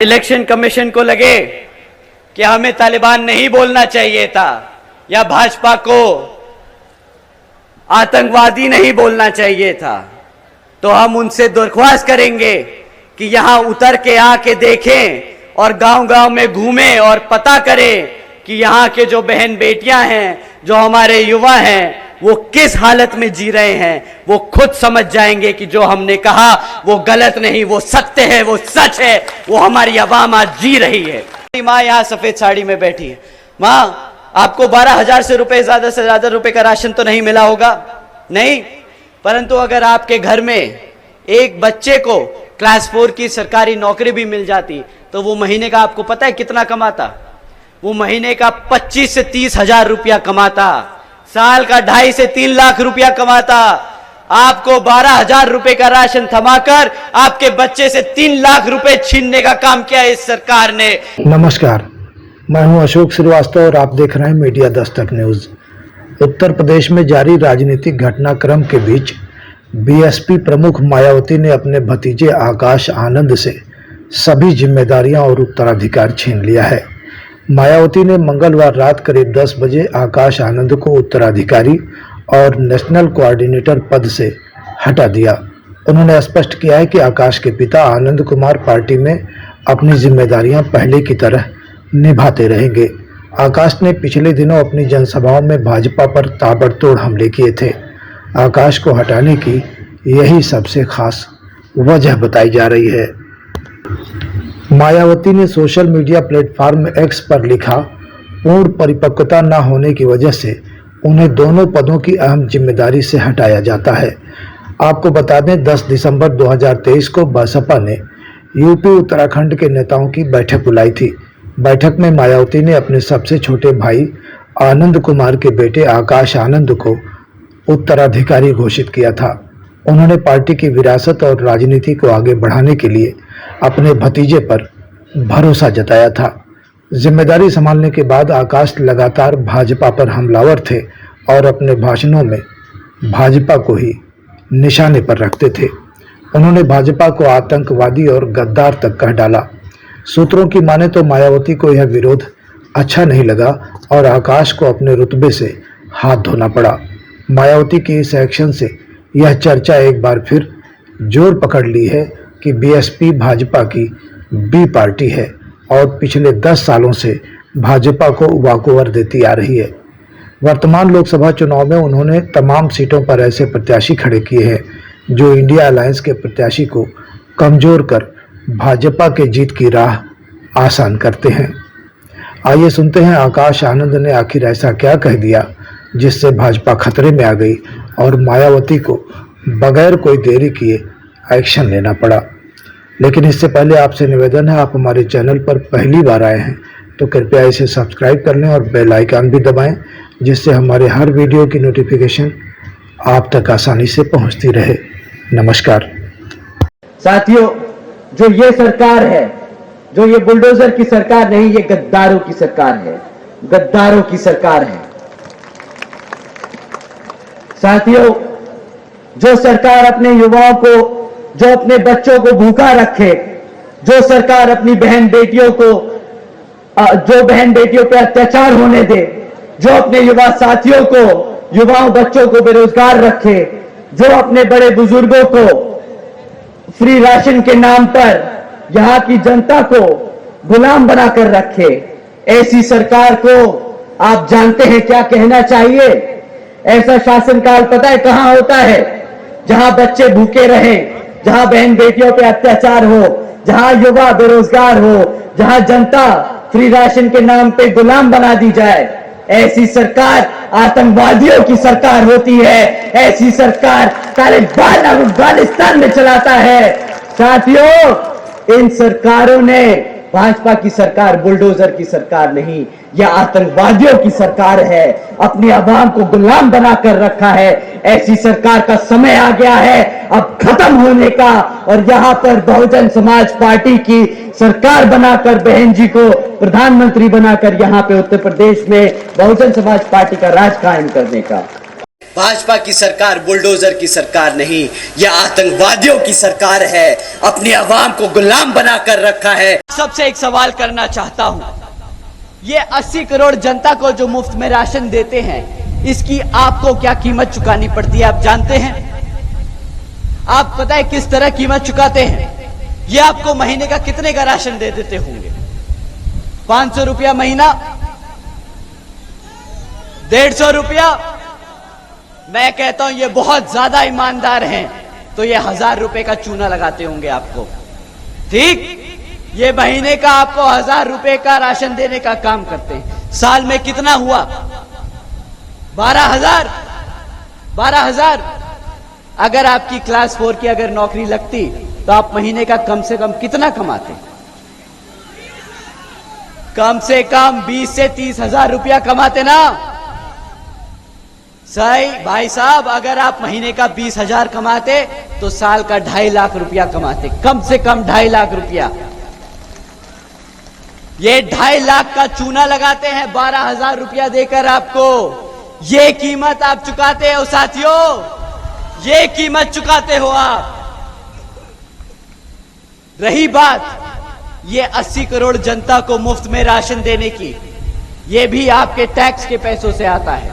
Election commission को लगे कि हमें तालिबान नहीं बोलना चाहिए था या भाजपा को आतंकवादी नहीं बोलना चाहिए था, तो हम उनसे दरख्वास्त करेंगे कि यहां उतर के आके देखें और गांव-गांव में घूमें और पता करें कि यहां के जो बहन बेटियां हैं, जो हमारे युवा हैं, वो किस हालत में जी रहे हैं। वो खुद समझ जाएंगे कि जो हमने कहा वो गलत नहीं, वो सत्य है, वो सच है, वो हमारी आवाम आज जी रही है। माँ यहाँ सफेद साड़ी में बैठी है। माँ, आपको 12,000 से ज्यादा रुपए का राशन तो नहीं मिला होगा, नहीं, परंतु अगर आपके घर में एक बच्चे को क्लास 4 की सरकारी नौकरी भी मिल जाती तो वो महीने का आपको पता है कितना कमाता? वो महीने का 25 से 30 हजार रुपया कमाता, साल का 2.5 से 3 लाख रुपया कमाता। आपको 12,000 रुपए का राशन थमाकर आपके बच्चे से 3 लाख रुपए छीनने का काम किया इस सरकार ने। नमस्कार, मैं हूं अशोक श्रीवास्तव और आप देख रहे हैं मीडिया दस्तक न्यूज। उत्तर प्रदेश में जारी राजनीतिक घटनाक्रम के बीच बीएसपी प्रमुख मायावती ने अपने भतीजे आकाश आनंद से सभी जिम्मेदारियां और उत्तराधिकार छीन लिया है। मायावती ने मंगलवार रात करीब 10 बजे आकाश आनंद को उत्तराधिकारी और नेशनल कोऑर्डिनेटर पद से हटा दिया। उन्होंने स्पष्ट किया है कि आकाश के पिता आनंद कुमार पार्टी में अपनी जिम्मेदारियां पहले की तरह निभाते रहेंगे। आकाश ने पिछले दिनों अपनी जनसभाओं में भाजपा पर ताबड़तोड़ हमले किए थे। आकाश को हटाने की यही सबसे खास वजह बताई जा रही है। मायावती ने सोशल मीडिया प्लेटफॉर्म एक्स पर लिखा, पूर्ण परिपक्वता न होने की वजह से उन्हें दोनों पदों की अहम जिम्मेदारी से हटाया जाता है। आपको बता दें, 10 दिसंबर 2023 को बसपा ने यूपी उत्तराखंड के नेताओं की बैठक बुलाई थी। बैठक में मायावती ने अपने सबसे छोटे भाई आनंद कुमार के बेटे आकाश आनंद को उत्तराधिकारी घोषित किया था। उन्होंने पार्टी की विरासत और राजनीति को आगे बढ़ाने के लिए अपने भतीजे पर भरोसा जताया था। जिम्मेदारी संभालने के बाद आकाश लगातार भाजपा पर हमलावर थे और अपने भाषणों में भाजपा को ही निशाने पर रखते थे। उन्होंने भाजपा को आतंकवादी और गद्दार तक कह डाला। सूत्रों की माने तो मायावती को यह विरोध अच्छा नहीं लगा और आकाश को अपने रुतबे से हाथ धोना पड़ा। मायावती की इस एक्शन से यह चर्चा एक बार फिर जोर पकड़ ली है कि बीएसपी भाजपा की बी पार्टी है और पिछले 10 सालों से भाजपा को वॉकओवर देती आ रही है। वर्तमान लोकसभा चुनाव में उन्होंने तमाम सीटों पर ऐसे प्रत्याशी खड़े किए हैं जो इंडिया अलायंस के प्रत्याशी को कमजोर कर भाजपा के जीत की राह आसान करते हैं। आइए सुनते हैं आकाश आनंद ने आखिर ऐसा क्या कह दिया जिससे भाजपा खतरे में आ गई और मायावती को बगैर कोई देरी किए एक्शन लेना पड़ा। लेकिन इससे पहले आपसे निवेदन है, आप हमारे चैनल पर पहली बार आए हैं तो कृपया इसे सब्सक्राइब कर लें और बेल आइकन भी दबाएं, जिससे हमारे हर वीडियो की नोटिफिकेशन आप तक आसानी से पहुंचती रहे। नमस्कार साथियों, जो ये सरकार है, जो ये बुलडोजर की सरकार नहीं, ये गद्दारों की सरकार है, गद्दारों की सरकार है। साथियों, जो सरकार अपने युवाओं को, जो अपने बच्चों को भूखा रखे, जो सरकार अपनी बहन बेटियों को, जो बहन बेटियों पर अत्याचार होने दे, जो अपने युवा साथियों को, युवाओं बच्चों को बेरोजगार रखे, जो अपने बड़े बुजुर्गों को फ्री राशन के नाम पर यहां की जनता को गुलाम बनाकर रखे, ऐसी सरकार को आप जानते हैं क्या कहना चाहिए? ऐसा शासनकाल पता है कहां होता है? जहां बच्चे भूखे रहें, जहां बहन बेटियों पे अत्याचार हो, जहां युवा बेरोजगार हो, जहां जनता फ्री राशन के नाम पे गुलाम बना दी जाए। ऐसी सरकार आतंकवादियों की सरकार होती है। ऐसी सरकार तालिबान अफगानिस्तान में चलाता है। साथियों, इन सरकारों ने, भाजपा की सरकार बुलडोजर की सरकार नहीं, यह आतंकवादियों की सरकार है। अपनी आवाम को गुलाम बनाकर रखा है। ऐसी सरकार का समय आ गया है अब खत्म होने का, और यहां पर बहुजन समाज पार्टी की सरकार बनाकर, बहन जी को प्रधानमंत्री बनाकर यहां पे उत्तर प्रदेश में बहुजन समाज पार्टी का राज कायम करने का। भाजपा की सरकार बुलडोजर की सरकार नहीं, यह आतंकवादियों की सरकार है। अपनी आवाम को गुलाम बनाकर रखा है। सबसे एक सवाल करना चाहता हूं, ये 80 करोड़ जनता को जो मुफ्त में राशन देते हैं, इसकी आपको क्या कीमत चुकानी पड़ती है, आप जानते हैं? आप पता है किस तरह कीमत चुकाते हैं? ये आपको महीने का कितने का राशन दे देते होंगे? 500 रुपया महीना, 150 रुपया। मैं कहता हूं ये बहुत ज्यादा ईमानदार हैं, तो ये 1000 रुपए का चूना लगाते होंगे आपको। ठीक, ये महीने का आपको 1000 रुपए का राशन देने का काम करते हैं। साल में कितना हुआ? 12,000। 12,000। अगर आपकी क्लास 4 की अगर नौकरी लगती तो आप महीने का कम से कम कितना कमाते? कम से कम 20 से 30,000 रुपया कमाते ना? सही भाई साहब, अगर आप महीने का 20,000 कमाते तो साल का 2.5 लाख रुपया कमाते, कम से कम 2.5 लाख रुपया। ये 2.5 लाख का चूना लगाते हैं 12,000 रुपया देकर आपको। ये कीमत आप चुकाते हो साथियों, ये कीमत चुकाते हो आप। रही बात ये 80 करोड़ जनता को मुफ्त में राशन देने की, ये भी आपके टैक्स के पैसों से आता है।